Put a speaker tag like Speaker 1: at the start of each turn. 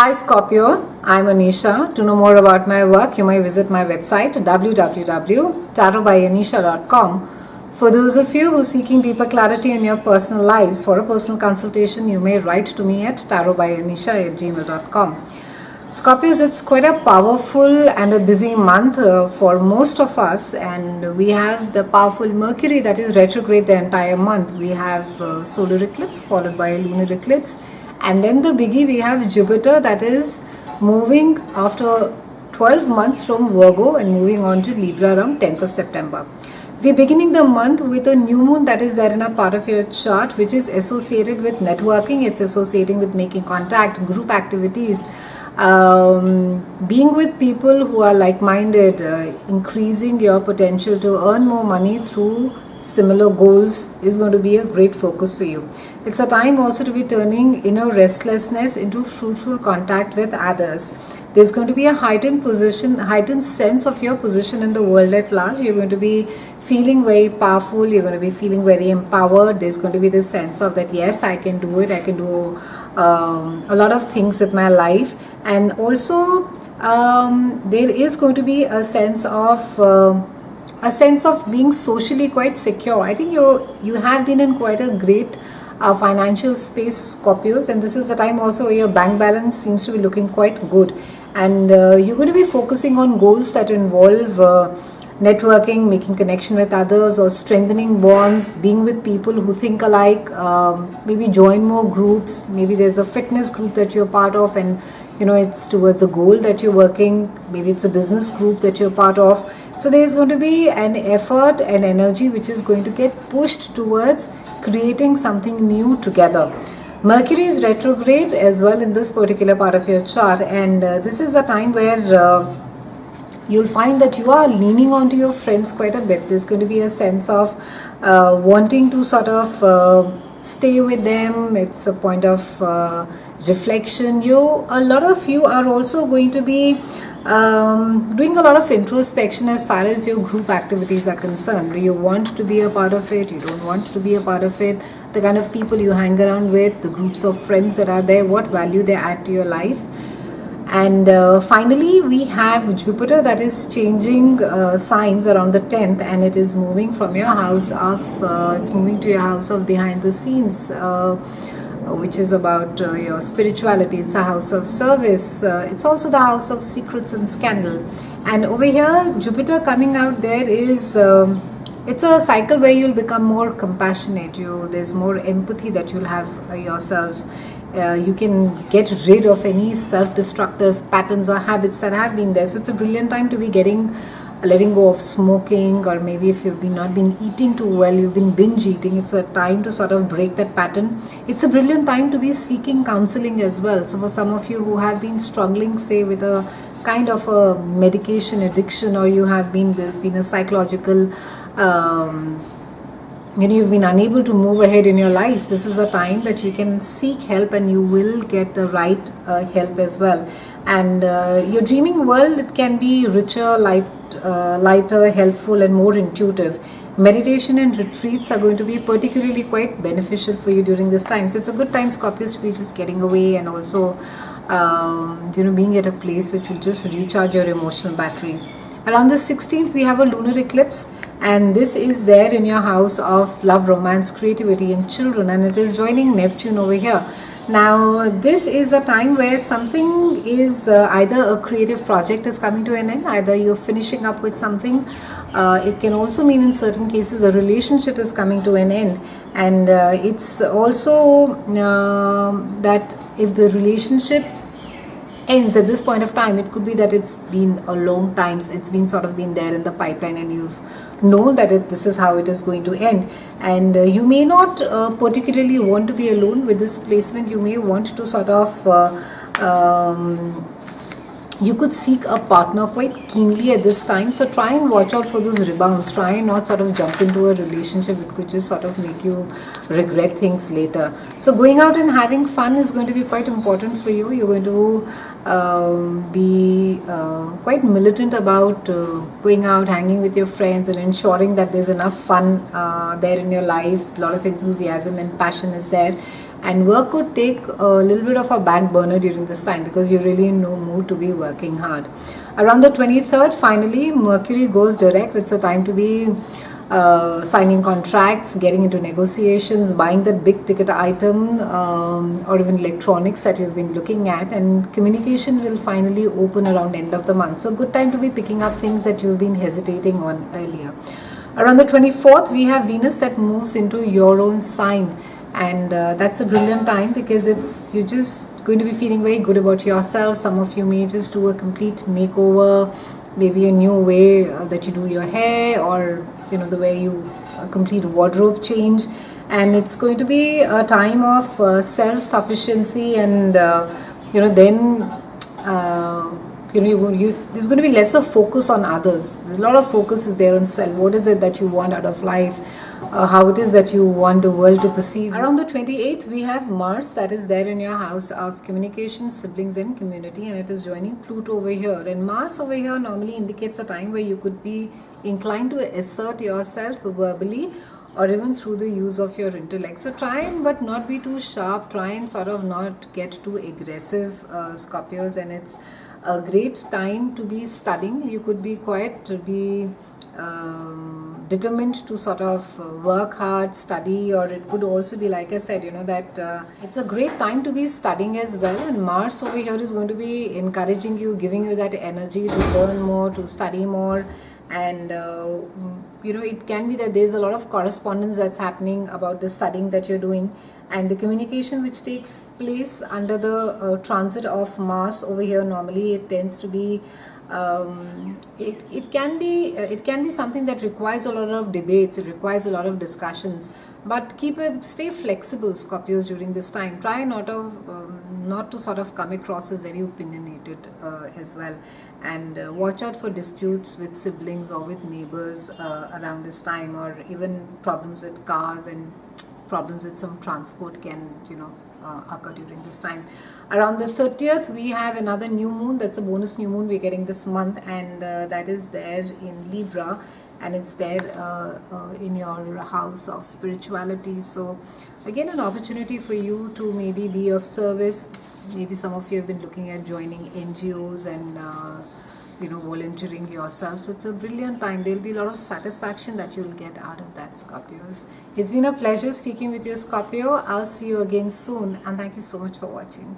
Speaker 1: Hi Scorpio, I'm Anisha. To know more about my work, you may visit my website www.tarotbyanisha.com. For those of you who are seeking deeper clarity in your personal lives, for a personal consultation, you may write to me at tarotbyanisha@gmail.com. Scorpios, it's quite a powerful and a busy month for most of us, and we have the powerful Mercury that is retrograde the entire month. We have solar eclipse followed by a lunar eclipse, and then the biggie, we have Jupiter that is moving after 12 months from Virgo and moving on to Libra around 10th of September. We're beginning the month with a new moon that is there in a part of your chart which is associated with networking. It's associating with making contact, group activities, being with people who are like-minded, increasing your potential to earn more money through similar goals is going to be a great focus for you. It's a time also to be turning inner restlessness into fruitful contact with others. There's going to be a heightened sense of your position in the world at large. You're going to be feeling very powerful. You're going to be feeling very empowered. There's going to be this sense of that, yes, I can do it. I can do a lot of things with my life. And also, there is going to be a sense of being socially quite secure. I think you have been in quite a great financial space, Scorpios, and this is the time also where your bank balance seems to be looking quite good, and you're going to be focusing on goals that involve networking, making connection with others, or strengthening bonds, being with people who think alike, maybe join more groups. Maybe there's a fitness group that you're part of and it's towards a goal that you're working. Maybe it's a business group that you're part of. So there's going to be an effort and energy which is going to get pushed towards creating something new together. Mercury is retrograde as well in this particular part of your chart, and this is a time where you'll find that you are leaning onto your friends quite a bit. There's going to be a sense of wanting to sort of stay with them. It's a point of reflection. A lot of you are also going to be doing a lot of introspection as far as your group activities are concerned. Do you want to be a part of it? You don't want to be a part of it? The kind of people you hang around with, the groups of friends that are there, what value they add to your life. And finally, we have Jupiter that is changing signs around the 10th, and it is moving from your house of, it's moving to your house of behind the scenes, which is about your spirituality. It's a house of service. It's also the house of secrets and scandal. And over here, Jupiter coming out there is, it's a cycle where you'll become more compassionate. There's more empathy that you'll have yourselves. You can get rid of any self-destructive patterns or habits that have been there. So it's a brilliant time to be letting go of smoking, or maybe if you've not been eating too well, you've been binge eating, it's a time to sort of break that pattern. It's a brilliant time to be seeking counseling as well. So for some of you who have been struggling, say, with a kind of a medication addiction, or there's been a psychological you've been unable to move ahead in your life, this is a time that you can seek help, and you will get the right help as well. And your dreaming world, it can be richer, lighter, helpful, and more intuitive. Meditation and retreats are going to be particularly quite beneficial for you during this time. So it's a good time, Scorpios, to be just getting away, and also being at a place which will just recharge your emotional batteries. Around the 16th, we have a lunar eclipse, and this is there in your house of love, romance, creativity, and children, and it is joining Neptune over here. Now, this is a time where something is either a creative project is coming to an end, either you're finishing up with something. It can also mean in certain cases a relationship is coming to an end, and it's also that if the relationship ends at this point of time, it could be that it's been a long time, it's been sort of been there in the pipeline, and you've known that this is how it is going to end. And you may not particularly want to be alone with this placement. You may want to sort of you could seek a partner quite keenly at this time. So try and watch out for those rebounds. Try and not sort of jump into a relationship. It could just sort of make you regret things later. So going out and having fun is going to be quite important for you. You're going to be quite militant about going out, hanging with your friends, and ensuring that there's enough fun there in your life. A lot of enthusiasm and passion is there. and work could take a little bit of a back burner during this time because you're really in no mood to be working hard. Around the 23rd, finally, Mercury goes direct. It's a time to be signing contracts, getting into negotiations, buying that big ticket item, or even electronics that you've been looking at, and communication will finally open around end of the month. So good time to be picking up things that you've been hesitating on earlier. Around the 24th, we have Venus that moves into your own sign, and that's a brilliant time because you're just going to be feeling very good about yourself. Some of you may just do a complete makeover, maybe a new way that you do your hair, or the way you complete wardrobe change, and it's going to be a time of self-sufficiency, and then there's going to be less of focus on others. There's a lot of focus is there on self. What is it that you want out of life? How it is that you want the world to perceive. Around the 28th, we have Mars that is there in your house of communication, siblings and community, and it is joining Pluto over here. And Mars over here normally indicates a time where you could be inclined to assert yourself verbally or even through the use of your intellect. So try and but not be too sharp, try and sort of not get too aggressive, Scorpios, and it's a great time to be studying. You could be determined to sort of work hard, study, or it could also be, like I said, that it's a great time to be studying as well. And Mars over here is going to be encouraging you, giving you that energy to learn more, to study more. And it can be that there's a lot of correspondence that's happening about the studying that you're doing, and the communication which takes place under the transit of Mars over here. Normally it tends to be it can be something that requires a lot of debates, it requires a lot of discussions, but stay flexible, Scorpios, during this time. Try not to sort of come across as very opinionated as well, and watch out for disputes with siblings or with neighbors around this time, or even problems with cars and problems with some transport can occur during this time. Around the 30th, we have another new moon. That's a bonus new moon we're getting this month, and that is there in Libra, and it's there in your house of spirituality. So again, an opportunity for you to maybe be of service. Maybe some of you have been looking at joining NGOs and volunteering yourself. So it's a brilliant time. There'll be a lot of satisfaction that you'll get out of that, Scorpios. It's been a pleasure speaking with you, Scorpio. I'll see you again soon, and thank you so much for watching.